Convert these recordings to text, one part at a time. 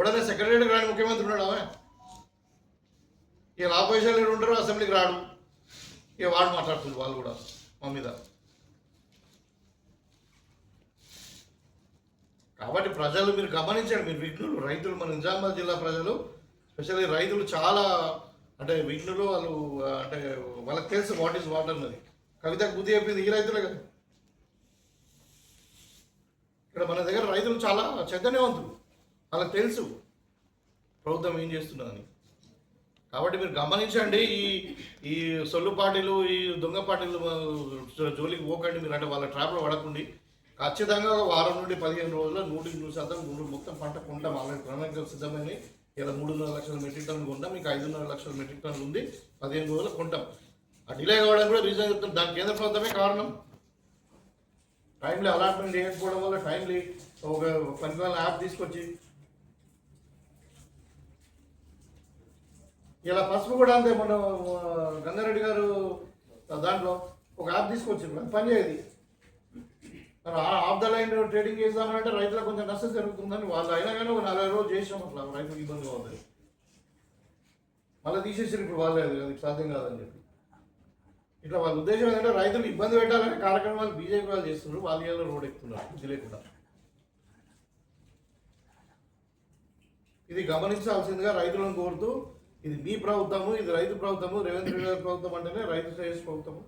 ఎవడైనా సెక్రటరీ రాని ముఖ్యమంత్రి ఉన్నాడు అవే. ఇక ఆపోజిషన్ లీడర్ ఉంటారు, అసెంబ్లీకి రాడు, ఇక వాడు మాట్లాడుతుంది వాళ్ళు కూడా మా మీద. కాబట్టి ప్రజలు మీరు గమనించండి, మీరు విఘ్నులు, రైతులు, మన నిజామాబాద్ జిల్లా ప్రజలు స్పెషల్లీ రైతులు చాలా అంటే విఘ్నులు. వాళ్ళు అంటే వాళ్ళకి తెలుసు వాట్ ఈజ్ వాట్ అన్నది. కవితకు బుద్ధి చెప్పింది ఈ రైతులే కదా. ఇక్కడ మన దగ్గర రైతులు చాలా చైతన్యవంతులు, వాళ్ళకి తెలుసు ప్రభుత్వం ఏం చేస్తున్నదని. కాబట్టి మీరు గమనించండి, ఈ సొల్లు పార్టీలు, ఈ దొంగ పార్టీలు జోలికి పోకండి మీరు. అంటే వాళ్ళ ట్రాప్లో పడకండి. ఖచ్చితంగా ఒక వారం నుండి 15 రోజుల్లో 100% మొత్తం పంట కొంటాం. ఆల్రెడీ ప్రణాళికలు సిద్ధమైన ఇలా 3.5 లక్షల మెట్రిక్ టన్నులు కొంటాం, మీకు 5.5 లక్షల మెట్రిక్ టన్నులు ఉంది, 15 రోజులు కొంటాం. ఆ డిలే కావడానికి కూడా రీజన్ చెప్తాం, దానికి కేంద్ర ప్రభుత్వమే కారణం. టైంలీ అలాట్మెంట్ చేయకపోవడం వల్ల, టైంలీ ఒక పనికిమాల యాప్ తీసుకొచ్చి ఇలా పసుపు కూడా అంతే. మన గంగారెడ్డి గారు దాంట్లో ఒక యాప్ తీసుకొచ్చి పని చేయదు. ఆఫ్ ద లైన్ ట్రేడింగ్ చేద్దామంటే రైతులకు కొంచెం నష్టం జరుగుతుందని వాళ్ళు అయినా కానీ ఒక 40 రోజులు చేసాం. అట్లా రైతులకు ఇబ్బంది అవుతుంది, మళ్ళీ తీసేసారు. ఇప్పుడు వాళ్ళే అది సాధ్యం కాదని చెప్పి ఇట్లా వాళ్ళ ఉద్దేశం ఏంటంటే రైతులు ఇబ్బంది పెట్టాలనే కార్యక్రమాలు బీజేపీ వాళ్ళు చేస్తున్నారు. వాళ్ళ ఏళ్ళలో రోడ్ ఎక్కుతున్నారు ఇది లేకుండా. ఇది గమనించాల్సిందిగా రైతులను కోరుతూ, ఇది మీ ప్రభుత్వము, ఇది రైతు ప్రభుత్వము. రేవంత్ రెడ్డి గారి ప్రభుత్వం అంటేనే రైతు శ్రేయస్ ప్రభుత్వము.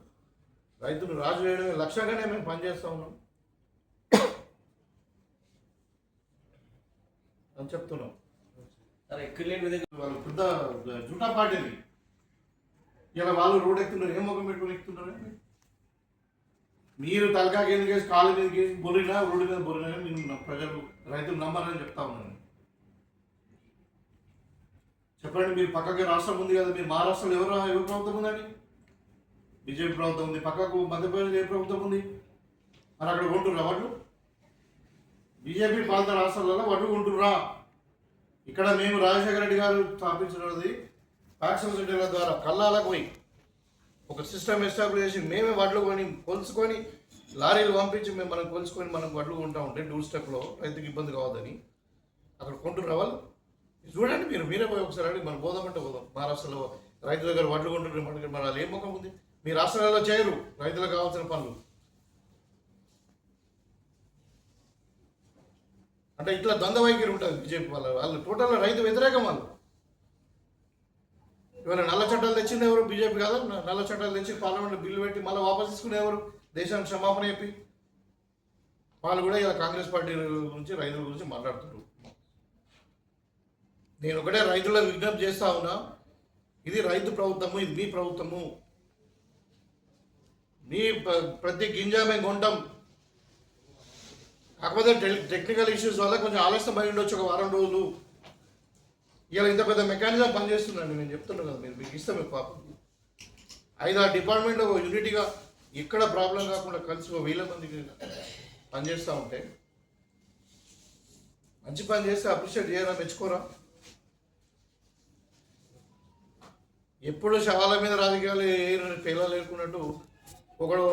రైతులు రాజు చేయడమే లక్ష్యంగానే మేము పనిచేస్తూ ఉన్నాం అని చెప్తున్నాం. వాళ్ళు పెద్ద జూటా పార్టీని ఇలా వాళ్ళు రోడ్ ఎక్కుతున్నారు. ఏం ముఖం పెట్టుకుని ఎక్కుతున్నారు? మీరు తలకాకి ఎందుకు వేసి కాలు మీద వేసి బొరినా, రోడ్డు మీద బొరినా నేను ప్రజలు రైతులు నమ్మరని చెప్తా ఉన్నాను. చెప్పండి, మీరు పక్కకి రాష్ట్రం ఉంది కదా, మీరు మహారాష్ట్రలో ఎవరు ప్రభుత్వం ఉందండి? బీజేపీ ప్రభుత్వం ఉంది. పక్కకు మధ్యప్రదేశ్ ఏ ప్రభుత్వం ఉంది? మరి అక్కడ కొంటుర్రా వడ్లు? బీజేపీ పాలిత రాష్ట్రాలలో వడ్లు కొంటుర్రా? ఇక్కడ మేము రాజశేఖర రెడ్డి గారు స్థాపించినది ఫ్యాక్షన్ సెంటర్ల ద్వారా కల్లాలకు పోయి ఒక సిస్టమ్ ఎస్టాబ్లిష్ చేసి మేమే వడ్లు కొని కొలుసుకొని లారీలు పంపించి మనం కొలుసుకొని మనం వడ్లు కొంటూ ఉంటే డోర్ స్టెప్లో రైతుకి ఇబ్బంది కావద్దని అక్కడ కొంటుర్రా వాళ్ళు? చూడండి, మీరే పోయి ఒకసారి అడిగి మనం పోదామంటే పోదాం. మహారాష్ట్రలో రైతు దగ్గర వడ్లు కొంటున్నారు, మన వాళ్ళు ఏం ముఖం ఉంది? మీ రాష్ట్రాలలో చేయరు రైతులకు కావాల్సిన పనులు. అంటే ఇట్లా ద్వంద్వ వైఖరి ఉంటుంది బీజేపీ వాళ్ళు టోటల్ రైతు వ్యతిరేకం. వాళ్ళు ఇవాళ నల్ల చట్టాలు తెచ్చింది ఎవరు? బీజేపీ కాదా? నల్ల చట్టాలు తెచ్చి పార్లమెంట్లో బిల్లు పెట్టి మళ్ళీ వాపసు తీసుకునే ఎవరు? దేశానికి క్షమాపణ చెప్పి వాళ్ళు కూడా ఇలా కాంగ్రెస్ పార్టీ గురించి, రైతుల గురించి మాట్లాడుతున్నారు. నేను ఒకటే రైతులకు విజ్ఞప్తి చేస్తా ఉన్నా, ఇది రైతు ప్రభుత్వము, ఇది మీ ప్రభుత్వము. మీ ప్రతి గింజ మేము కొంటాం. కాకపోతే టెక్నికల్ ఇష్యూస్ వల్ల కొంచెం ఆలస్యం అయి ఉండొచ్చు, ఒక వారం రోజులు. ఇలా ఇంత పెద్ద మెకానిజం పనిచేస్తుందండి. నేను చెప్తున్నాను కదా, మీకు ఇస్తాం. మీకు పాపం 5-6 డిపార్ట్మెంట్లో యూనిటీగా ఎక్కడ ప్రాబ్లం కాకుండా కలిసి 1000 మందికి పనిచేస్తూ ఉంటే, మంచి పని చేస్తే అప్రిషియేట్ చేయరా, మెచ్చుకోరా? ఎప్పుడు శవాల మీద రాజకీయాలు పేలాలు ఏరుకున్నట్టు ఒకడు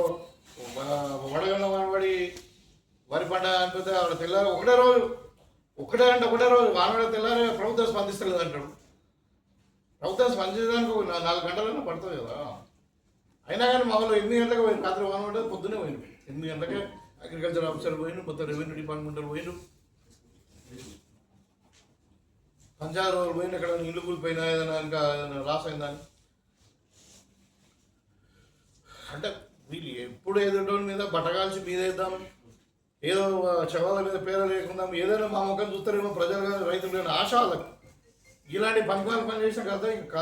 వడగన్న వానబడి వరి పంట అనిపితే ఆవిడ తెల్లారి ఒకటే రోజు వానబడి తెల్లారి ప్రభుత్వం స్పందిస్తలేదు అంటాడు. ప్రభుత్వం స్పందించడానికి ఒక 4 గంటలైనా పడుతుంది కదా. అయినా కానీ మా వాళ్ళు 8 గంటలకు పోయింది, రాత్రి వానబడి పొద్దునే పోయింది. 8 గంటలకే అగ్రికల్చర్ ఆఫీసర్ పోయిండు, మొత్తం రెవెన్యూ డిపార్ట్మెంట్ పోయిండు, పంచాయతీ రోజులు పోయిండు. ఎక్కడ ఇల్లు కూలిపోయినా ఏదైనా ఇంకా ఏదైనా లాస్ అయిందని. అంటే వీళ్ళు ఎప్పుడు ఎదుటోని మీద బట్టగాల్చి మీదేద్దాం, ఏదో శవాల మీద పేర లేకుండా ఏదైనా మా ముఖం చూస్తారేమో ప్రజలు కానీ రైతులు కానీ ఆశ వాళ్ళకి. ఇలాంటి పనికిమాల పని చేసిన కదా ఇంకా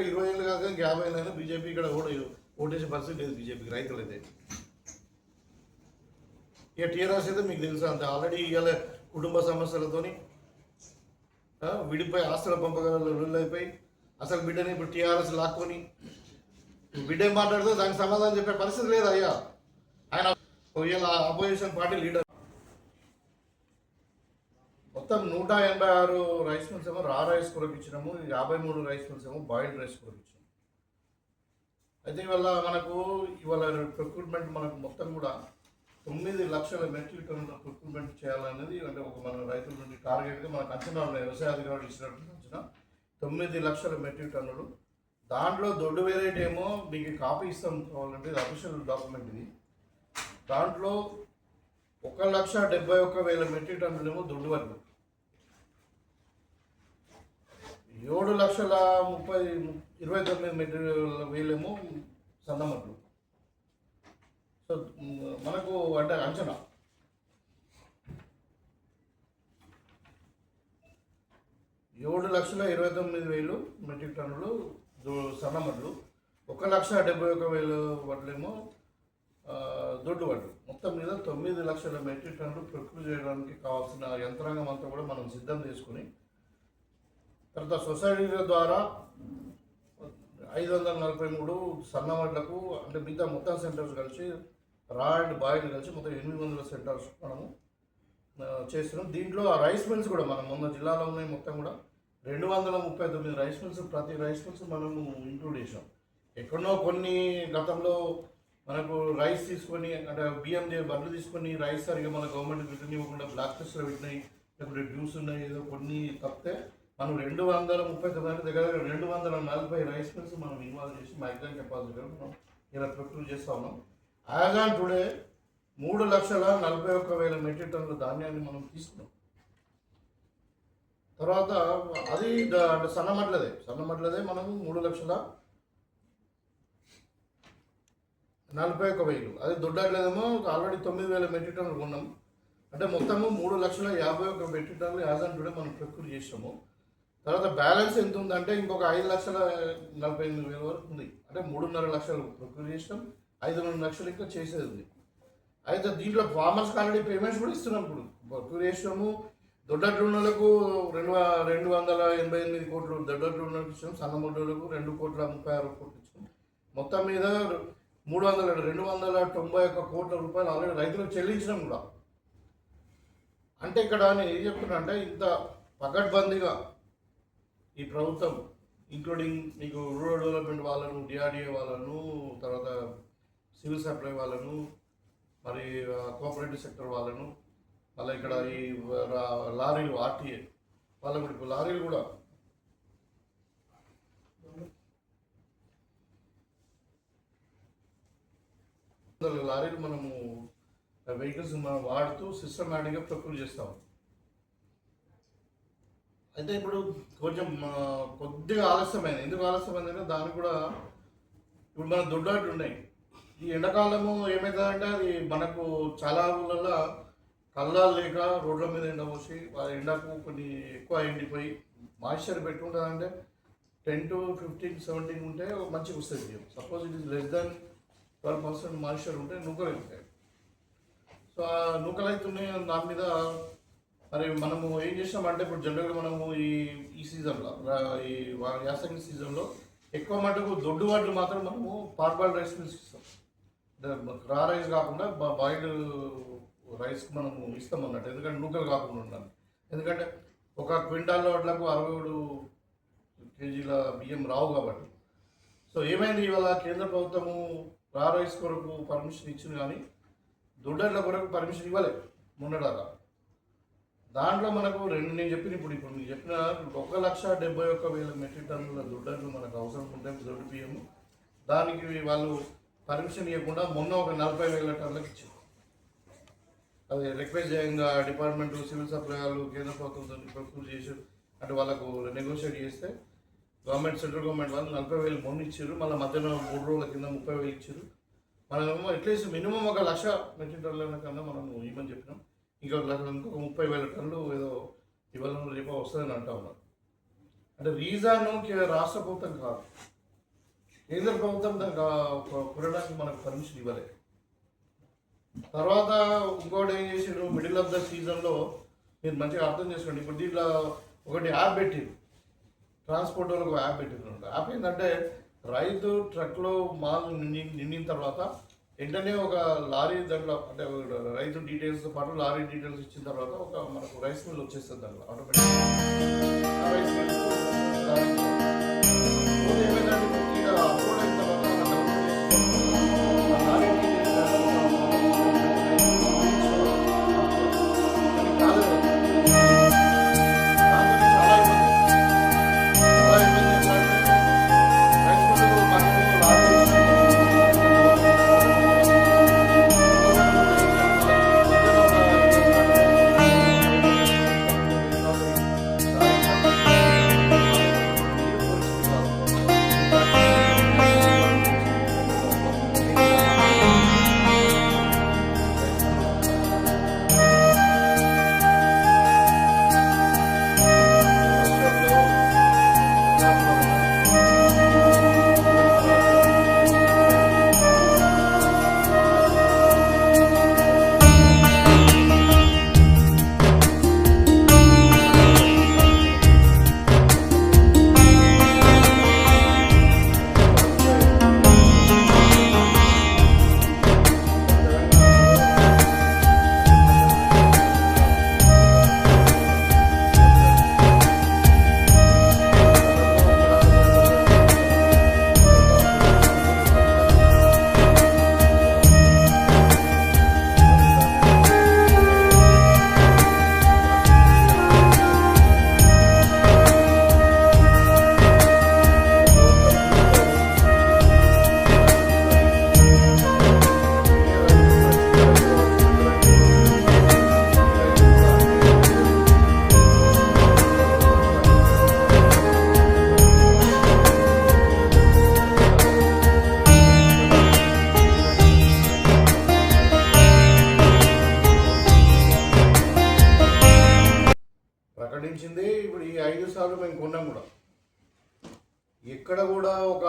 20 ఏళ్ళు కాదు, ఇంకా 50 ఏళ్ళైనా బీజేపీ ఇక్కడ ఓటేసే పరిస్థితి లేదు బీజేపీకి రైతులు అయితే. ఇక టీఆర్ఎస్ అయితే మీకు తెలుసు అంతే. ఆల్రెడీ ఇవాళ కుటుంబ సమస్యలతోని విడిపోయి ఆస్తుల పంపకాలు అయిపోయి అసలు బిడ్డని ఇప్పుడు టీఆర్ఎస్ లాక్కొని బిడ్డ ఏం మాట్లాడితే దానికి సమాధానం చెప్పే పరిస్థితి లేదు. అయ్యా ఆయన ఇలా అపోజిషన్ పార్టీ లీడర్. మొత్తం 186 రైస్ మిల్స్ ఏమో రా రైస్ కొరకు ఇచ్చినాము, 53 రైస్ మిల్స్ ఏమో బాయిల్డ్ రైస్ కొరకు ఇచ్చినాము. అయితే ఇవాళ ప్రొక్యూర్మెంట్ మనకు మొత్తం కూడా 9 లక్షల మెట్రిక్ టన్నుల ప్రొక్యూర్మెంట్ చేయాలనేది అంటే ఒక మన రైతుల నుండి టార్గెట్గా మనకు అంచనా ఉన్నాయి. వ్యవసాయ అధికారులు ఇచ్చినట్టు అంచనా 9 లక్షల మెట్రిక్ టన్నులు. దాంట్లో దొడ్డు వెరైటీ ఏమో మీకు కాపీ ఇస్తాం కావాలంటే, ఇది అఫీషియల్ డాక్యుమెంట్ ఇది. దాంట్లో 1,71,000 మెట్రిక్ టన్నులేమో దొడ్డు వడ్లు, 7,29,000 మెట్రిక్ వేలేమో సన్నమట్లు. సో మనకు అంటే అంచనా 7,29,000 మెట్రిక్ టన్నులు సన్నమడ్లు, 1,71,000 వడ్లేమో దొడ్డు వడ్లు. మొత్తం మీద 9 లక్షల మెట్రిక్ టన్నులు ప్రొక్యూర్ చేయడానికి కావాల్సిన యంత్రాంగం అంతా కూడా మనం సిద్ధం చేసుకుని, తర్వాత సొసైటీల ద్వారా 543 సన్నమడ్లకు అంటే మిగతా మొత్తం సెంటర్స్ కలిసి రా అండ్ బాయిల్ కలిసి మొత్తం 800 సెంటర్స్ మనము చేస్తున్నాం. దీంట్లో ఆ రైస్ మిల్స్ కూడా మనం మొన్న జిల్లాలో ఉన్నాయి మొత్తం కూడా 239 రైస్ మిల్స్, ప్రతి రైస్ మిల్స్ మనము ఇంక్లూడ్ చేసాం. ఎక్కడో కొన్ని గతంలో మనకు రైస్ తీసుకొని అంటే బియ్యం బర్రెలు తీసుకొని రైస్ సరిగా మన గవర్నమెంట్ రిటర్న్ ఇవ్వకుండా బ్లాక్ లిస్ట్లో పెట్టినాయి, లేకపోతే డ్యూస్ ఉన్నాయి, ఏదో కొన్ని తప్పితే మనం 239 దగ్గర 240 రైస్ మిల్స్ మనం ఇన్వాల్వ్ చేసి మ్యాక్సిమం కెపాసిటీ మనం ఇలా ప్రొక్యూర్ చేస్తూ ఉన్నాం. యాజ్ ఆన్ టుడే 3,41,000 మెట్రిక్ టన్నుల ధాన్యాన్ని మనం తీసుకున్నాం. తర్వాత అది అంటే సన్నమడ్లదే మనము 3,41,000. అది దొడ్డట్లేదేమో ఆల్రెడీ 9,000 మెట్రిక్ టన్నులు కొన్నాం. అంటే మొత్తము 3,51,000 మెట్రిక్ టన్నులు యాజ్ ఆన్ టుడే మనం ప్రొక్యూర్ చేసాము. తర్వాత బ్యాలెన్స్ ఎంత ఉందంటే ఇంకొక 5,48,000 వరకు ఉంది. అంటే 3.5 లక్షలు ప్రొక్యూర్ చేసాం, 5.5 లక్షలు ఇంకా చేసేది ఉంది. అయితే దీంట్లో ఫార్మర్స్కి ఆల్రెడీ పేమెంట్స్ కూడా ఇస్తున్నాం. ఇప్పుడు ప్రొక్యూర్ చేసాము. దొడ్డట్లున్నలకు 288 కోట్లు దొడ్డట్లున్నలకు ఇచ్చాము, సన్నమొడ్డలకు 2,36,00,00,000 ఇచ్చాము. మొత్తం మీద 291 కోట్ల రూపాయలు ఆల్రెడీ రైతులకు చెల్లించడం కూడా. అంటే ఇక్కడ నేను ఏం చెప్తున్నా అంటే ఇంత పకడ్బందీగా ఈ ప్రభుత్వం ఇంక్లూడింగ్ మీకు రూరల్ డెవలప్మెంట్ వాళ్ళను, డిఆర్డిఏ వాళ్ళను, తర్వాత సివిల్ సప్లై వాళ్ళను, మరి కోఆపరేటివ్ సెక్టర్ వాళ్ళను, మళ్ళీ ఇక్కడ ఈ లారీలు ఆర్టీఏ వాళ్ళకు ఇప్పుడు లారీలు కూడా లారీలు మనము వెహికల్స్ మనం వాడుతూ సిస్టమేటిక్గా ప్రొక్యూర్ చేస్తాం. అయితే ఇప్పుడు కొంచెం కొద్దిగా ఆలస్యమైంది. ఎందుకు ఆలస్యమైందంటే దానికి కూడా ఇప్పుడు మన దొడ్డాట్లు ఉన్నాయి. ఈ ఎండాకాలము ఏమవుతుందంటే అది మనకు చాలా ఊళ్ళల్లో కళ్ళాలు లేక రోడ్ల మీద ఎండ పోసి ఎండకు కొన్ని ఎక్కువ ఎండిపోయి మాయిశ్చర్ పెట్టుకుంటుందంటే 10 to 15, 17 ఉంటే మంచిగా వస్తుంది. Suppose it is less than 12% moisture ఉంటే నూకలు అవుతాయి. సో ఆ నూకలు అవుతున్నాయి. దాని మీద మరి మనము ఏం చేసినామంటే ఇప్పుడు జనరల్గా మనము ఈ సీజన్లో ఈ యాసంగి సీజన్లో ఎక్కువ మటుకు దొడ్డు వాటిని మాత్రం మనము పార్బాయిల్డ్ రైస్ మిల్స్ ఇస్తాం. రా రైస్ కాకుండా బాయిల్డ్ రైస్కి మనము ఇస్తాం అన్నట్టు. ఎందుకంటే నూకలు కాకుండా ఉండాలి. ఎందుకంటే ఒక క్వింటాల్లో వాటిలకు 67 కేజీల బియ్యం రావు కాబట్టి. సో ఏమైంది, ఇవాళ కేంద్ర ప్రభుత్వము రా రైస్ కొరకు పర్మిషన్ ఇచ్చింది కానీ దొడ్డట్ల కొరకు పర్మిషన్ ఇవ్వలేదు మొన్నదాకా. దాంట్లో మనకు నేను చెప్పిన ఇప్పుడు మీకు చెప్పిన 1,71,000 మెట్రిక్ టన్నుల దొడ్డట్లు మనకు అవసరం ఉంటే దొడ్డు బియ్యము, దానికి వాళ్ళు పర్మిషన్ ఇవ్వకుండా మొన్న ఒక 40,000 టన్నులకు ఇచ్చారు. అది రిక్వెస్ట్ చేయంగా డిపార్ట్మెంట్ సివిల్ సప్లై వాళ్ళు కేంద్ర ప్రభుత్వంతో ప్రపోజ్ చేసి అంటే వాళ్ళకు నెగోషియేట్ చేస్తే గవర్నమెంట్ సెంట్రల్ గవర్నమెంట్ వాళ్ళు 40,000 మొన్న ఇచ్చారు. మళ్ళీ మధ్యాహ్నం 3 రోజుల కింద 30,000 ఇచ్చారు. మనమేమో అట్లీస్ట్ మినిమం 1,00,000 మెట్రిక్ టన్నుల కన్నా మనం ఇవ్వమని చెప్పినాం. ఇంకొక 30,000 టన్నులు ఏదో ఇవాళ రేపు వస్తుందని అంటా ఉన్నారు. అంటే రీజన్ రాష్ట్ర ప్రభుత్వం కాదు, కేంద్ర ప్రభుత్వం దానికి కొనడానికి మనకు పర్మిషన్ ఇవ్వలేదు. తర్వాత ఇంకోటి ఏం చేసారు, మిడిల్ ఆఫ్ ద సీజన్లో మీరు మంచిగా అర్థం చేసుకోండి. ఇప్పుడు దీంట్లో ఒకటి యాప్ పెట్టిరు, ట్రాన్స్పోర్ట్ వాళ్ళకు యాప్ పెట్టిరు. యాప్ ఏంటంటే రైతు ట్రక్లో మాల్ నిండిన తర్వాత వెంటనే ఒక లారీ దాంట్లో అంటే రైతు డీటెయిల్స్తో పాటు లారీ డీటెయిల్స్ ఇచ్చిన తర్వాత ఒక మనకు రైస్ మిల్ వచ్చేస్తుంది దాంట్లో ఆటోమేటిక్గా. రైస్ మిల్ ఏమైందంటే పూర్తిగా అప్లోడ్ అయిన తర్వాత లారీ డీటెయిల్స్ సార్లు మేము కొన్నాం కూడా. ఎక్కడ కూడా ఒక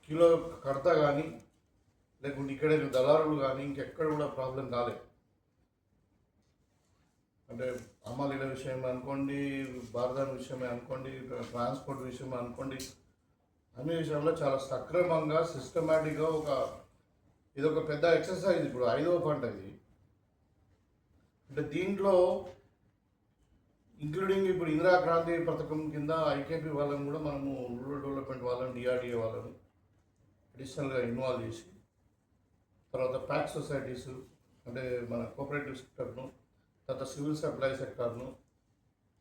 కిలో కడతా కానీ లేకుంటే ఇక్కడ దళారులు కానీ ఇంకెక్కడ కూడా ప్రాబ్లం కాలేదు. అంటే అమ్మాలీల విషయం అనుకోండి, బార్దాన్ విషయమే అనుకోండి, ట్రాన్స్పోర్ట్ విషయమే అనుకోండి, అన్ని విషయాల్లో చాలా సక్రమంగా సిస్టమేటిక్గా ఇది ఒక పెద్ద ఎక్సర్సైజ్. ఇప్పుడు 5వ పంట ఇది. అంటే దీంట్లో ఇంక్లూడింగ్ ఇప్పుడు ఇందిరా క్రాంతి పథకం కింద ఐకేపీ వాళ్ళని కూడా మనము రూరల్ డెవలప్మెంట్ వాళ్ళని, డిఆర్డిఏ వాళ్ళని అడిషనల్గా ఇన్వాల్వ్ చేసి, తర్వాత ప్యాక్ సొసైటీస్ అంటే మన కోఆపరేటివ్ సెక్టర్ను, తర్వాత సివిల్ సప్లై సెక్టర్ను,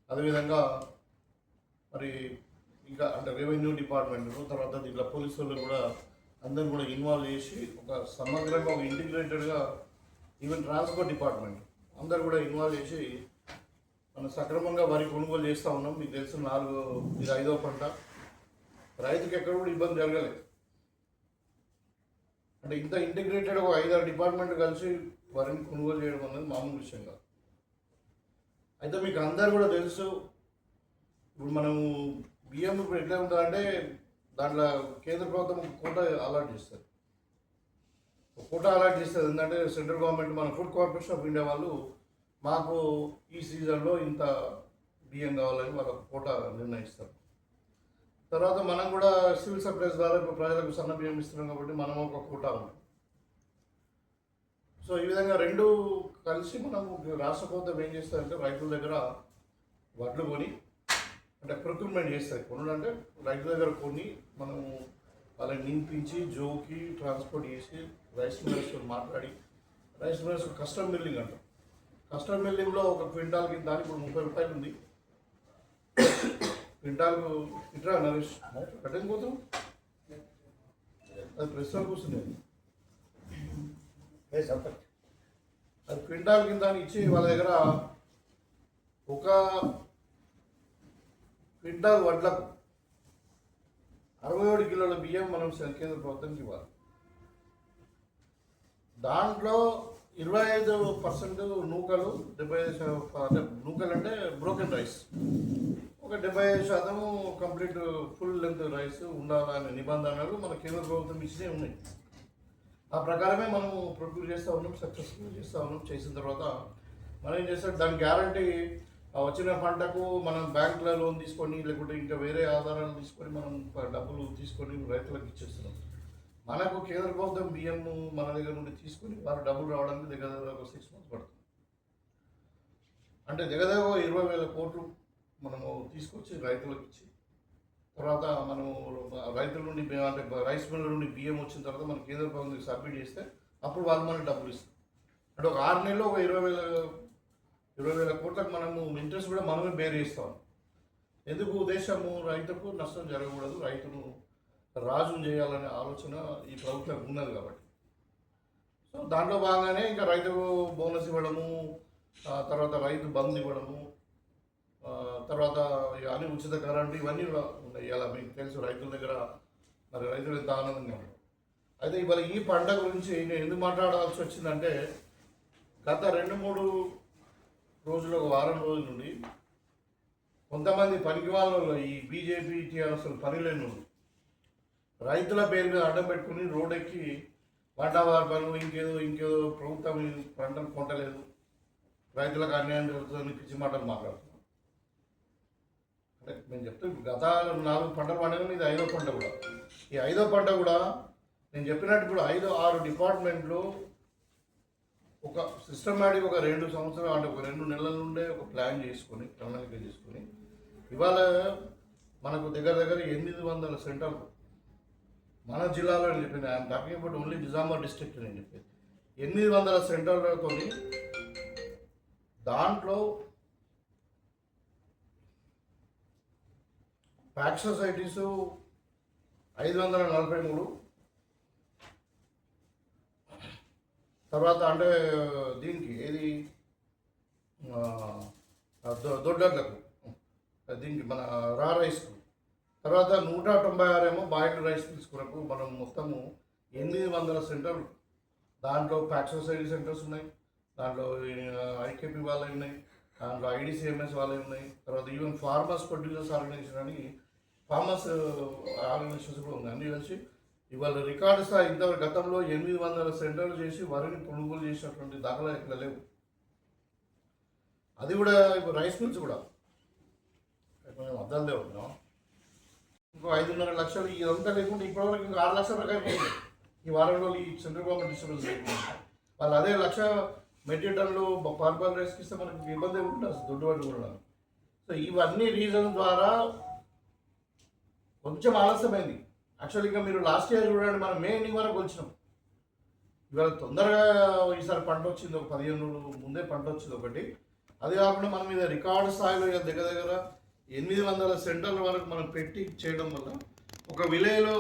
అదేవిధంగా మరి ఇంకా అంటే రెవెన్యూ డిపార్ట్మెంట్ను, తర్వాత దీంట్లో పోలీసు వాళ్ళు కూడా అందరిని కూడా ఇన్వాల్వ్ చేసి ఒక సమగ్రంగా ఒక ఇంటిగ్రేటెడ్గా ఈవెన్ ట్రాన్స్పోర్ట్ డిపార్ట్మెంట్ అందరు కూడా ఇన్వాల్వ్ చేసి మనం సక్రమంగా వరి కొనుగోలు చేస్తూ ఉన్నాం. మీకు తెలుసు ఇది 5వ పంట. రైతుకి ఎక్కడ కూడా ఇబ్బంది జరగలేదు. అంటే ఇంత ఇంటిగ్రేటెడ్ ఒక 5-6 డిపార్ట్మెంట్ కలిసి వరిని కొనుగోలు చేయడం అనేది మామూలు విషయం కాదు. అయితే మీకు అందరు కూడా తెలుసు, ఇప్పుడు మనము బియ్యం ఇప్పుడు ఎట్లా ఉంటుందంటే దాంట్లో కేంద్ర ప్రభుత్వం ఒక కోట అలాట్ చేస్తుంది. ఒక కోట అలాట్ చేస్తుంది ఏంటంటే సెంట్రల్ గవర్నమెంట్ మన ఫుడ్ కార్పొరేషన్ ఆఫ్ ఇండియా వాళ్ళు మాకు ఈ సీజన్లో ఇంత బియ్యం కావాలని వాళ్ళ కోట నిర్ణయిస్తారు. తర్వాత మనం కూడా సివిల్ సప్లైస్ ద్వారా ఇప్పుడు ప్రజలకు సన్న బియ్యం ఇస్తున్నాం కాబట్టి మనం ఒక కోట ఉంది. సో ఈ విధంగా రెండు కలిసి మనము రాష్ట్ర ప్రభుత్వం ఏం చేస్తారంటే రైతుల దగ్గర వడ్లు కొని అంటే ప్రొక్యూర్మెంట్ చేస్తుంది. కొనుడు అంటే రైతుల దగ్గర కొని మనము వాళ్ళని నింపించి జోకి ట్రాన్స్పోర్ట్ చేసి రైస్ మిల్లర్స్తో మాట్లాడి, రైస్ మిల్లర్స్ కస్టమ్ మిల్లింగ్ అంటాం. కస్టమ్ మిల్లింగ్లో ఒక క్వింటాల్కి దానికి ఇప్పుడు 30 రూపాయలు ఉంది. క్వింటాల్కు ఇట్లా నరేష్ కట్టని పోతాం, అది ప్రెస్లో కూర్చుంది, అది క్వింటాల్ కింద ఇచ్చి వాళ్ళ దగ్గర ఒక క్వింటాల్ వడ్లకు 67 కిలోల బియ్యం మనం కేంద్ర ప్రభుత్వానికి ఇవ్వాలి. దాంట్లో 25% నూకలు, 75% అంటే నూకలు అంటే బ్రోకెన్ రైస్, ఒక 75% కంప్లీట్ ఫుల్ లెంత్ రైస్ ఉండాలనే నిబంధనలు మన కేంద్ర ప్రభుత్వం ఇచ్చినవి ఉన్నాయి. ఆ ప్రకారమే మనం ప్రొక్యూర్ చేస్తూ ఉన్నాం, సక్సెస్ఫుల్ చేస్తూ ఉన్నాం. చేసిన తర్వాత మనం ఏం చేస్తాం, దాని గ్యారంటీ వచ్చిన పంటకు మనం బ్యాంకులో లోన్ తీసుకొని లేకుంటే ఇంకా వేరే ఆధారాలు తీసుకొని మనం డబ్బులు తీసుకొని రైతులకు ఇచ్చేస్తున్నాం. మనకు కేంద్ర ప్రభుత్వం బియ్యం మన దగ్గర నుండి తీసుకొని వారు డబ్బులు రావడానికి దగ్గర ఒక 6 months పడుతుంది. అంటే దగ్గర 20,000 కోట్లు మనము తీసుకొచ్చి రైతులకు ఇచ్చి, తర్వాత మనము రైతుల నుండి అంటే రైస్ మిల్లర్ నుండి బియ్యం వచ్చిన తర్వాత మన కేంద్ర ప్రభుత్వం సబ్మిట్ చేస్తే అప్పుడు వాళ్ళు మనకి డబ్బులు ఇస్తారు. అంటే ఒక 6 నెలల్లో ఒక 20,000 కోట్లకు మనము ఇంట్రెస్ట్ కూడా మనమే బేర్ చేస్తాం. ఎందుకు ఉద్దేశము, రైతుకు నష్టం జరగకూడదు, రైతును రాజును చేయాలనే ఆలోచన ఈ ప్రభుత్వం ఉన్నది కాబట్టి. సో దాంట్లో భాగంగానే ఇంకా రైతుకు బోనస్ ఇవ్వడము, తర్వాత రైతు బంద్ ఇవ్వడము, తర్వాత అన్ని ఉచిత కరెంటు ఇవన్నీ కూడా ఉన్నాయి. ఇలా మీకు తెలుసు రైతుల దగ్గర మరి రైతులు ఎంత ఆనందంగా ఉన్నారు. అయితే ఇవాళ ఈ పండుగ గురించి నేను ఎందుకు మాట్లాడాల్సి వచ్చిందంటే, గత 2-3 రోజులు, ఒక వారం రోజుల నుండి కొంతమంది పనికి వాళ్ళు ఈ బీజేపీ టీఆర్ఎస్ పని లేని రైతుల పేరు మీద అడ్డం పెట్టుకుని రోడ్డెక్కి పంటవారి పనులు ఇంకేదో ప్రభుత్వం పంటలు కొంటలేదు, రైతులకు అన్యాయం జరుగుతుందని పిచ్చి మాటలు మాట్లాడుతున్నాం. అంటే నేను చెప్తే గత 4 పంటలు పండుగ ఇది 5వ పంట కూడా. ఈ 5వ పంట కూడా నేను చెప్పినట్టు ఇప్పుడు 5-6 డిపార్ట్మెంట్లు ఒక సిస్టమేటిక్ ఒక 2 సంవత్సరాలు అంటే ఒక 2 నెలల నుండే ఒక ప్లాన్ చేసుకొని ప్రణాళిక చేసుకొని ఇవాళ మనకు దగ్గర 800 సెంటర్లు మన జిల్లాలో నేను చెప్పింది. I'm talking about only Nizamabad district నేను చెప్పేది. 800 సెంటర్లతో దాంట్లో ప్యాక్ సొసైటీసు 543, తర్వాత అంటే దీనికి ఏది దొడ్డర్లకు దీనికి మన రా రైస్కు, తర్వాత 196 ఏమో బాయిల్డ్ రైస్ మిల్స్ కొరకు మనం మొత్తము 800 సెంటర్లు. దాంట్లో ప్యాక్ సొసైటీ సెంటర్స్ ఉన్నాయి, దాంట్లో ఐకేపీ వాళ్ళవి ఉన్నాయి, దాంట్లో ఐడిసిఎంఎస్ వాళ్ళే ఉన్నాయి. తర్వాత ఈవెన్ ఫార్మర్స్ ప్రొడ్యూసర్స్ ఆర్గనైజేషన్ అని ఫార్మర్స్ ఆర్గనైజేషన్స్ కూడా ఉంది. అన్ని కలిసి ఇవాళ రికార్డు స్థాయి ఇంతవరకు గతంలో 800 సెంటర్లు చేసి వరిని కొనుగోలు చేసినటువంటి దాఖలా ఇక్కడ లేవు. అది కూడా ఇప్పుడు రైస్ మిల్స్ కూడా మేము అద్దాలు లేవు. ఇంకో 5.5 లక్షలు ఇదంతా లేకుండా ఇప్పటివరకు ఇంకా 6 లక్షల ప్రకారం ఈ వారం రోజులు ఈ సెంట్రల్ గవర్నమెంట్ డిస్టర్బెన్స్ లేకుండా వాళ్ళు అదే 1 లక్ష మెట్రిక్ టన్నులు పార్పల్ రైస్కి ఇస్తే మనకి ఇబ్బంది ఉంటుంది అసలు దొడ్డుబాటు కూడా. సో ఇవన్నీ రీజన్ ద్వారా కొంచెం ఆలస్యమైంది. యాక్చువల్గా మీరు లాస్ట్ ఇయర్ చూడండి, మనం మే ఎండింగ్ వరకు వచ్చినాం. ఇవాళ తొందరగా ఈసారి పంట వచ్చింది, ఒక 15 రోజులు ముందే పంట వచ్చింది ఒకటి. అది కాకుండా మనం మీద రికార్డు స్థాయిలో దగ్గర దగ్గర 800 సెంటర్ల వరకు మనం పెట్టి చేయడం వల్ల ఒక విలేజ్లో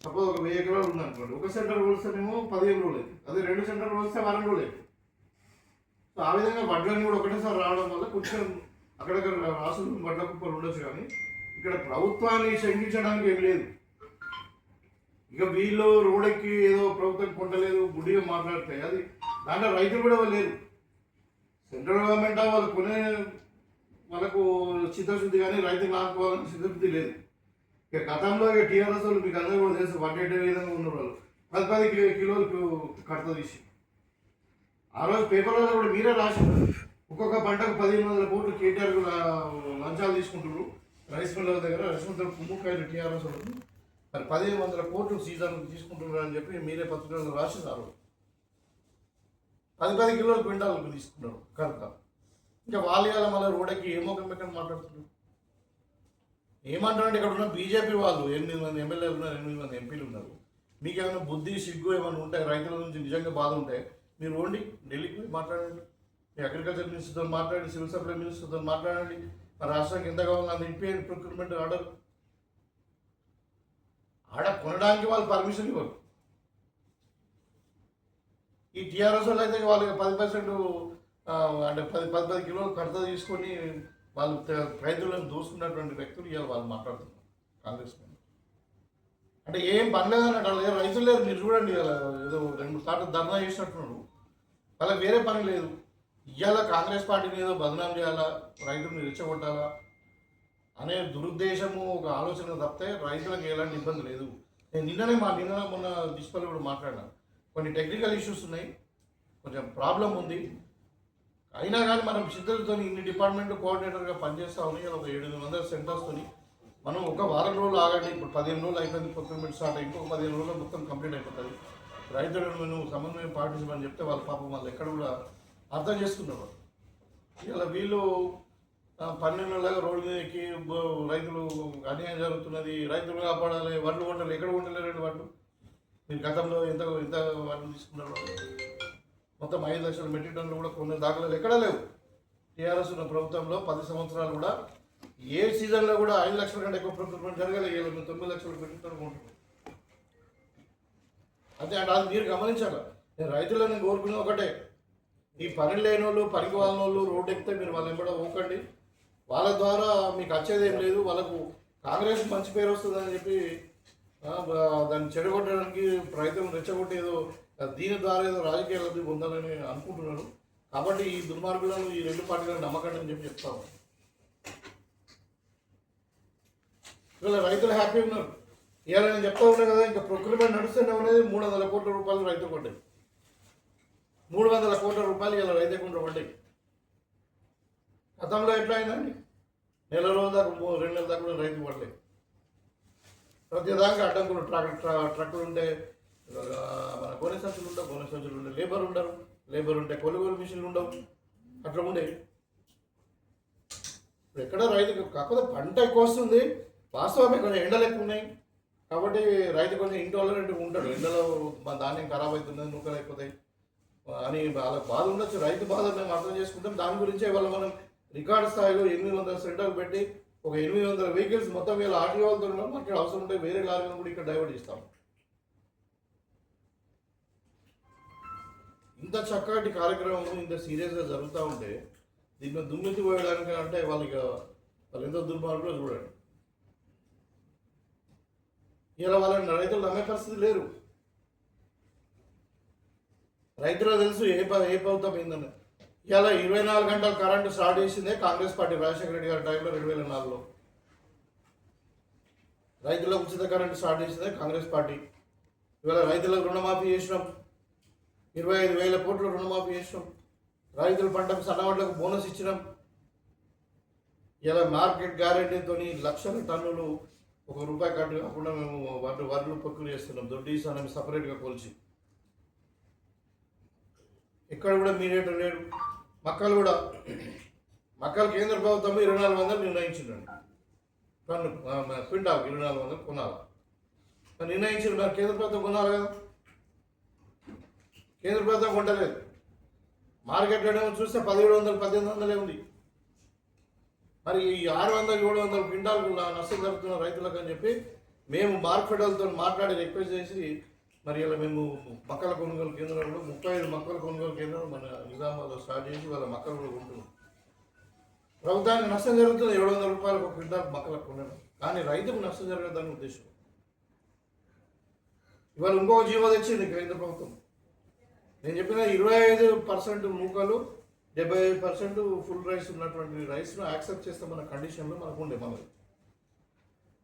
సపోజ్ ఒక 1000 ఎకరాలు ఉందనుకోండి, ఒక సెంటర్ కొలిస్తేనేమో 15 రోజులు అవుతుంది, అదే 2 సెంటర్లు కొలిస్తే వారం రోజులు అవుతుంది. సో ఆ విధంగా వడ్లని కూడా ఒకటేసారి రావడం వల్ల కొంచెం అక్కడక్కడ రాసులు వడ్ల కుప్పలు ఉండొచ్చు. కానీ ఇక్కడ ప్రభుత్వాన్ని శంకించడానికి ఏమి లేదు. ఇక వీళ్ళు రోడ్డెక్కి ఏదో ప్రభుత్వం కొంటలేదు గుడిగా మాట్లాడితే అది దాంట్లో రైతులు కూడా లేరు. సెంట్రల్ గవర్నమెంట్ వాళ్ళు కొనే వాళ్ళకు చిత్తశుద్ధి కానీ రైతులు ఆడుకోవాలని చిత్తశుద్ధి లేదు. ఇక గతంలో ఇక టీఆర్ఎస్ వాళ్ళు మీకు అందరూ కూడా తెలుసు వడ్డేటే విధంగా ఉన్న వాళ్ళు 10 కిలోలు కడత తీసి ఆ రోజు పేపర్లలో కూడా మీరే రాశారు. ఒక్కొక్క పంటకు 1500 కోట్లు కేటీఆర్ లంచాలు తీసుకుంటున్నారు రైస్ మిల్లల దగ్గర. రైస్ మిల్లర్ కుమ్ముకాయలు టీఆర్ఎస్ వాళ్ళు మరి 1500 కోట్లు సీజన్ తీసుకుంటున్నారు అని చెప్పి మీరే పత్రికల్లో రాసినారు. 10 కిలోలు క్వింటాలకు తీసుకున్నారు కనుక. ఇంకా వాళ్ళ మళ్ళీ రోడ్డుకి ఏమో మెక్కని మాట్లాడుతున్నారు. ఏమంటారంటే ఇక్కడ ఉన్న బీజేపీ వాళ్ళు 8 మంది ఎమ్మెల్యేలు ఉన్నారు, 8 మంది ఎంపీలు ఉన్నారు. మీకు ఏమైనా బుద్ధి సిగ్గు ఏమైనా ఉంటాయి, రైతుల నుంచి నిజంగా బాధ ఉంటాయి, మీరు ఓండి ఢిల్లీకి మాట్లాడండి, మీ అగ్రికల్చర్ మినిస్టర్తో మాట్లాడండి, సివిల్ సప్లై మినిస్టర్తో మాట్లాడండి, మరి రాష్ట్రానికి ఎంత కావాలో అంత ఇంపియండి ప్రొక్యూర్మెంట్ ఆర్డర్. ఆడ కొనడానికి వాళ్ళు పర్మిషన్ ఇవ్వరు. ఈ టీఆర్ఎస్ వాళ్ళు అయితే వాళ్ళకి 10% అంటే 10 కిలోలు కడత తీసుకొని వాళ్ళు రైతులను దూసుకున్నటువంటి వ్యక్తులు ఇవాళ వాళ్ళు మాట్లాడుతున్నారు కాంగ్రెస్ మీద. అంటే ఏం పనిలేదని అంటే రైతులు లేరు. మీరు చూడండి ఏదో 2 సార్లు ధర్నా చేసినట్టున్నారు, వాళ్ళకి వేరే పని లేదు. ఇవాళ కాంగ్రెస్ పార్టీని ఏదో బదనాం చేయాలా, రైతులను రెచ్చగొట్టాలా అనే దురుద్దేశము ఒక ఆలోచన తప్పితే రైతులకు ఎలాంటి ఇబ్బంది లేదు. నేను నిన్న మొన్న డిస్ప్లే కూడా మాట్లాడినాను. కొన్ని టెక్నికల్ ఇష్యూస్ ఉన్నాయి, కొంచెం ప్రాబ్లం ఉంది. అయినా కానీ మనం సిద్ధులతో ఇన్ని డిపార్ట్మెంట్ కోఆర్డినేటర్గా పనిచేస్తూ ఉన్నాయి. ఒక 700 సెంటర్స్తో మనం ఒక వారం రోజులు ఆగండి. ఇప్పుడు 15 రోజులు అయిపోయింది ప్రొక్యూర్మెంట్ స్టార్ట్ అయ్యి, ఇంకొక 15 రోజుల్లో మొత్తం కంప్లీట్ అయిపోతుంది. రైతులను నువ్వు సమన్వయం పాటించమని చెప్తే వాళ్ళ పాపం వాళ్ళు ఎక్కడ కూడా అర్థం చేసుకున్నారు. ఇలా వీళ్ళు 12 నెలలుగా రోడ్డు మీద ఎక్కి రైతులు అన్యాయం జరుగుతున్నది, రైతులు కాపాడాలి, వడ్లు కొంటలు ఎక్కడ కొంటలేరండి వడ్లు. మీరు గతంలో ఎంత వడ్లు తీసుకున్నారు, మొత్తం 5 లక్షల మెట్రిక్ టన్నులు కూడా కొన్ని దాఖలాలు ఎక్కడా లేవు. టీఆర్ఎస్ ఉన్న ప్రభుత్వంలో 10 సంవత్సరాలు కూడా ఏ సీజన్లో కూడా 5 లక్షల కంటే ఎక్కువ ప్రొక్యూర్మెంట్ జరగలేదు. 9 లక్షల మెట్రిక్ టన్నులు ఉంటుంది. అంతే అంటే అది మీరు గమనించాలి. నేను రైతులను కోరుకునే ఒకటే, ఈ పని లేని వాళ్ళు పనికి వాళ్ళ వాళ్ళు రోడ్డు ఎక్కితే మీరు వాళ్ళని కూడా ఊకండి. వాళ్ళ ద్వారా మీకు వచ్చేది ఏం లేదు. వాళ్ళకు కాంగ్రెస్ మంచి పేరు వస్తుందని చెప్పి దాన్ని చెడగొట్టడానికి రైతులను రెచ్చగొట్టి ఏదో దీని ద్వారా ఏదో రాజకీయ లబ్ధి పొందాలని అనుకుంటున్నారు. కాబట్టి ఈ దుర్మార్గులను ఈ 2 పార్టీలను నమ్మకండి అని చెప్పి చెప్తాము. ఇవాళ రైతులు హ్యాపీ ఉన్నారు. ఇవాళ నేను చెప్తా ఉన్నా కదా, ఇంకా ప్రొక్యూర్మెంట్ నడుస్తూనే ఉన్నది. 300 కోట్ల రూపాయలు రైతు పడ్డాయి. 300 కోట్ల రూపాయలు ఇలా రైతు అకౌంట్లో పడ్డాయి. గతంలో ఎట్లా అయిందండి, నెల రోజుల దాకా 2 నెలల దాకా కూడా రైతు పడలేదు. ప్రతిదాకా అడ్డంకులు ట్రక్కులు ఉంటే మన గోనె సంచులు ఉండే లేబర్ ఉండరు, లేబర్ ఉంటే కొనుగోలు మిషన్లు ఉండవు, అట్లా ఉండేవి. ఇప్పుడు ఎక్కడ రైతుకు కాకపోతే పంట ఎక్కువ వస్తుంది, వాస్తవమే కొంచెం ఎండలు ఎక్కువ ఉన్నాయి కాబట్టి రైతు కొంచెం ఇంటాలరెంట్గా ఉంటాడు. ఎండలో మా ధాన్యం ఖరాబ్ అవుతుంది, నూకలు అయిపోతాయి అని వాళ్ళకి బాధ ఉండొచ్చు. రైతు బాధ మేము అర్థం చేసుకుంటాం. దాని గురించే ఇవాళ మనం రికార్డు స్థాయిలో 800 సెంటర్లు పెట్టి ఒక 800 వెహికల్స్ మొత్తం వీళ్ళ ఆర్టీఓ వాళ్ళతో మనకి అవసరం ఉంటే వేరే లారీలను కూడా ఇక్కడ డైవర్ట్ ఇస్తాం. ఇంత చక్కటి కార్యక్రమం ఇంత సీరియస్గా జరుగుతూ ఉంటే దీన్ని దుమ్మెత్తి పోయడానికి అంటే వాళ్ళు ఎంతో దుర్మార్గులో చూడండి. ఇలా వాళ్ళని రైతులు నమ్మే పరిస్థితి లేరు. రైతులకు తెలుసు ఏ ప్రభుత్వం ఏందని. ఇలా 24 గంటల కరెంటు స్టార్ట్ చేసిందే కాంగ్రెస్ పార్టీ రాజశేఖర రెడ్డి గారి టైంలో 2004లో. రైతులకు ఉచిత కరెంటు స్టార్ట్ చేసిందే కాంగ్రెస్ పార్టీ. ఇవాళ రైతులకు రుణమాఫీ చేసినాం, 25,000 కోట్లు రుణమాఫీ చేసినాం. రైతుల పంటకు సన్నవాళ్లకు బోనస్ ఇచ్చినాం. ఇలా మార్కెట్ గ్యారెంటీతో లక్షల టన్నులు ₹1 కట్టు కాకుండా మేము వడ్లు పొక్కులు చేస్తున్నాం. దొడ్డీస్ అనేది సపరేట్గా కొలిచి. ఇక్కడ కూడా మీరేటర్ లేడు. మక్కలు కూడా కేంద్ర ప్రభుత్వం 2400 నిర్ణయించిందండి. టన్ను క్వింటాల్కి 2400 కొనాలి నిర్ణయించారు. మరి కేంద్ర ప్రభుత్వం కొనాలి కదా, కేంద్ర ప్రభుత్వం కొంటలేదు. మార్కెట్లో చూస్తే 1700 1800 ఉంది. మరి ఈ 600 700 క్వింటాలకు నష్టం జరుగుతున్న రైతులకు అని చెప్పి మేము మార్కెట్లతో మాట్లాడి రిక్వెస్ట్ చేసి మరి ఇలా మేము మక్కల కొనుగోలు కేంద్రంలో 35 మక్కల కొనుగోలు కేంద్రాలు మన నిజామాబాద్లో స్టార్ట్ చేసి వాళ్ళ మక్కలు కూడా ఉంటున్నాం. ప్రభుత్వానికి నష్టం జరుగుతుంది, ₹700 ఒక క్వింటాల్ మక్కలకు కొనడం, కానీ రైతుకు నష్టం జరగదని ఉద్దేశం. ఇవాళ ఇంకొక జీవో తెచ్చింది కేంద్ర ప్రభుత్వం. నేను చెప్పిన 25% నూకలు 75% ఫుల్ రైస్ ఉన్నటువంటి రైస్ను యాక్సెప్ట్ చేస్తామన్న కండిషన్లో మనకు ఉండే మనది.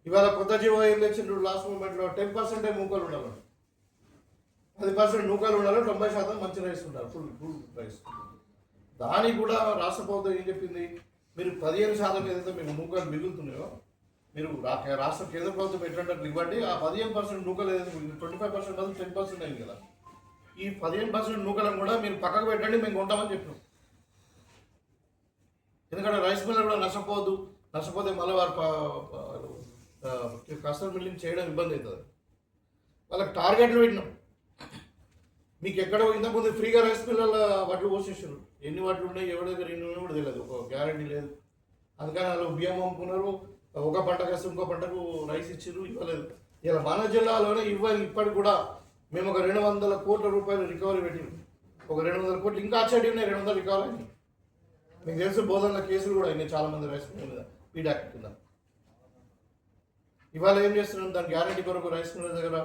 ఇవాళ కొత్త జీవో ఏం తెచ్చిండ్రు లాస్ట్ మూమెంట్లో 10% నూకలు ఉండాలి, 10% నూకలు ఉండాలి, 90% మంచి రైస్ ఉండాలి, ఫుల్ రైస్. దానికి కూడా రాష్ట్ర ప్రభుత్వం ఏం చెప్పింది, మీరు 15% ఏదైతే మేము నూకలు మిగులుతున్నాయో మీరు రాష్ట్ర కేంద్ర ప్రభుత్వం ఎట్లాంటి ఇవ్వండి. ఆ 15% నూకలు ఏదైతే 25% బదులు 10% అయింది కదా, ఈ 15% నూకలను కూడా మీరు పక్కకు పెట్టండి, మేము కొంటామని చెప్పినాం. ఎందుకంటే రైస్ మిల్లర్ కూడా నష్టపోతే మళ్ళీ వారు కస్టమర్ మిల్లింగ్ చేయడం ఇబ్బంది అవుతుంది. వాళ్ళకి టార్గెట్లు పెట్టినాం. మీకు ఎక్కడ ఇంతకుముందు ఫ్రీగా రైస్ మిల్లర్ల వడ్లు పోసేసారు, ఎన్ని వడ్లు ఉన్నాయి ఎవరి దగ్గర ఎన్ని ఉన్నాయి కూడా తెలియదు, ఒక గ్యారంటీ లేదు. అందుకని వాళ్ళు బియ్యం అమ్ముకున్నారు, ఒక పంటకు వస్తే ఇంకో పంటకు రైస్ ఇచ్చారు, ఇవ్వలేదు. ఇలా మన జిల్లాలోనే ఇప్పటికి కూడా మేము ఒక 200 కోట్ల రూపాయలు రికవరీ పెట్టినాం. ఒక 200 కోట్లు ఇంకా అచ్చడి ఉన్నాయి, 200 రికవరీ అయినాయి. మీకు తెలుసు బోధనల కేసులు కూడా అయినాయి చాలామంది రైస్ మిల్ మీద పీడ్ యాక్ట్ కింద. ఇవాళ ఏం చేస్తున్నాం, దాని గ్యారంటీ కొరకు రైస్ మిల్ దగ్గర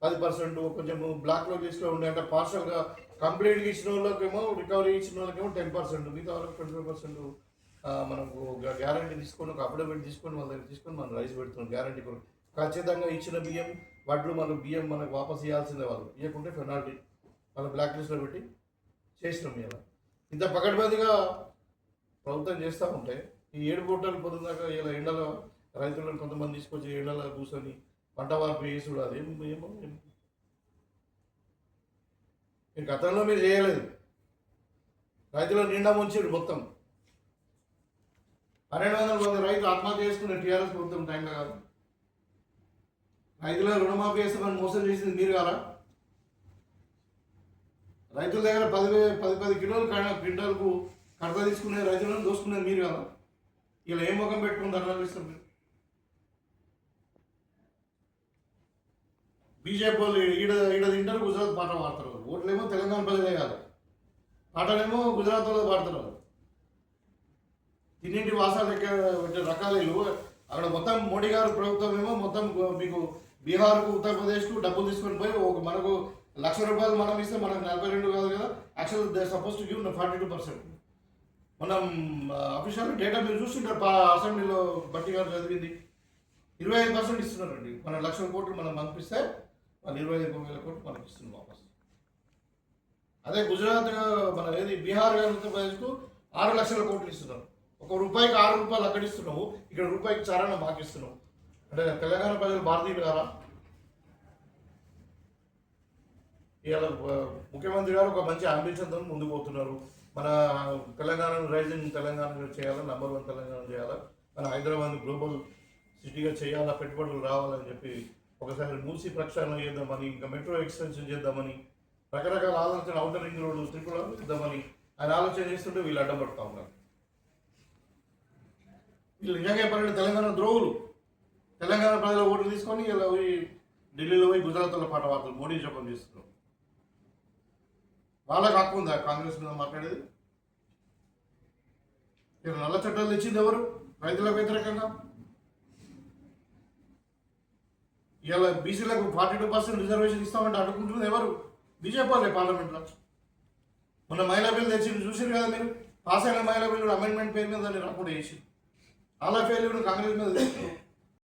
10%, కొంచెం బ్లాక్లో లిస్ట్లో ఉండే అంటే పార్షల్గా కంప్లీట్గా ఇచ్చిన వాళ్ళకేమో రికవరీ ఇచ్చిన వాళ్ళకేమో 10%, మిగతా వాళ్ళకి 25% మనకు గ్యారంటీ తీసుకొని ఒక అఫిడవిట్ తీసుకొని వాళ్ళ దగ్గర తీసుకొని మనం రైస్ పెడుతున్నాం గ్యారంటీ కొరకు. ఖచ్చితంగా ఇచ్చిన బియ్యం వడ్లు బియ్యం మనకు వాపస్ ఇవ్వాల్సిందే, వాళ్ళు ఇవ్వకుంటే పెనాల్టీ వాళ్ళ బ్లాక్ లిస్ట్లో పెట్టి చేసినాం. ఇలా ఇంత పకడ్బందీగా ప్రభుత్వం చేస్తూ ఉంటే ఈ 7 పూటలు పొద్దుదాకా ఇలా ఎండలో రైతులను కొంతమంది తీసుకొచ్చి ఎండలో కూర్చొని పంట వార్పు చేసుడు అది ఏమో గతంలో మీరు చేయలేదు. రైతులు నిండా ముంచాడు మొత్తం. 1200 మంది రైతులు ఆత్మహత్య చేసుకునే టీఆర్ఎస్ ప్రభుత్వం టైంలో కాదు. రైతుల రుణమాఫీ చేస్తామని మోసం చేసింది మీరు కాదా? రైతుల దగ్గర 10 కిలోలు క్వింటాల్కు కడత తీసుకునే రైతులను దోసుకునేది మీరు కదా. ఇలా ఏం ముఖం పెట్టుకుని ధర్నాలు ఇస్తారు మీరు? బీజేపీ వాళ్ళు ఈడ తింటారు, గుజరాత్ పాట పాడతారు. ఓట్లేమో తెలంగాణ ప్రజలే కాదు, పాటలేమో గుజరాత్ వాళ్ళు పాడతారు. తిన్నింటి వాసాలు పెట్టే రకాలు అక్కడ మొత్తం మోడీ గారు ప్రభుత్వం ఏమో మొత్తం మీకు బీహార్కు ఉత్తరప్రదేశ్కు డబ్బులు తీసుకొని పోయి మనకు ₹1,00,000 మనం ఇస్తే మనకు 42 కాదు కదా. Actual they suppose to give 42%. మనం అఫీషియల్ డేటా మీరు చూస్తుంటారు, అసెంబ్లీలో బట్టి గారు చదివింది 25% ఇస్తున్నారండి. మన 1,00,000 కోట్లు మనం పంపిస్తే వాళ్ళు 25,000 కోట్లు మనకి ఇస్తున్నాం వాపస్. అదే గుజరాత్ మన ఏది బీహార్ కానీ ఉత్తరప్రదేశ్కు 6,00,000 కోట్లు ఇస్తున్నారు. ₹1కి ₹6 అక్కడ ఇస్తున్నావు, ఇక్కడ రూపాయికి చారణ మాకు ఇస్తున్నావు. అంటే తెలంగాణ ప్రజలు భారతీయులు కారా? ఇవాళ ముఖ్యమంత్రి గారు ఒక మంచి అంబిషన్తో ముందుకు పోతున్నారు. మన తెలంగాణను రైజింగ్ తెలంగాణ చేయాలా, నంబర్ 1 తెలంగాణ చేయాలా, మన హైదరాబాద్ గ్లోబల్ సిటీగా చేయాలా, పెట్టుబడులు రావాలని చెప్పి ఒకసారి మూసి ప్రక్షాళన చేద్దామని, ఇంకా మెట్రో ఎక్స్టెన్షన్ చేద్దామని, రకరకాల ఆలోచన, ఔటర్ రింగ్ రోడ్డు త్రిపుర చేద్దామని ఆయన ఆలోచన చేస్తుంటే వీళ్ళు అడ్డం పడుతూ ఉన్నారు. వీళ్ళు నిజంగా చెప్పాలంటే తెలంగాణ ద్రోహులు. తెలంగాణ ప్రజల ఓట్లు తీసుకొని ఇలా పోయి ఢిల్లీలో పోయి గుజరాత్లో పాట వార్తలు మోడీ జపం చేస్తున్నారు. వాళ్ళకి హక్కు ఉందా కాంగ్రెస్ మీద మాట్లాడేది? ఇక్కడ నల్ల చట్టాలు తెచ్చింది ఎవరు? రైతులకు వ్యతిరేకంగా. ఇలా బీసీలకు 42% రిజర్వేషన్ ఇస్తామంటే అడుగుంటుంది ఎవరు? బీజేపీ వాళ్ళే పార్లమెంట్లో. మొన్న మహిళా బిల్లు తెచ్చి చూసారు కదా మీరు, పాస్ అయిన మహిళా బిల్లు అమెండ్మెంట్ పేరు మీద దాన్ని రాకుండా చేసి అలా ఫెయిల్యూర్ కాంగ్రెస్ మీద తెచ్చారు.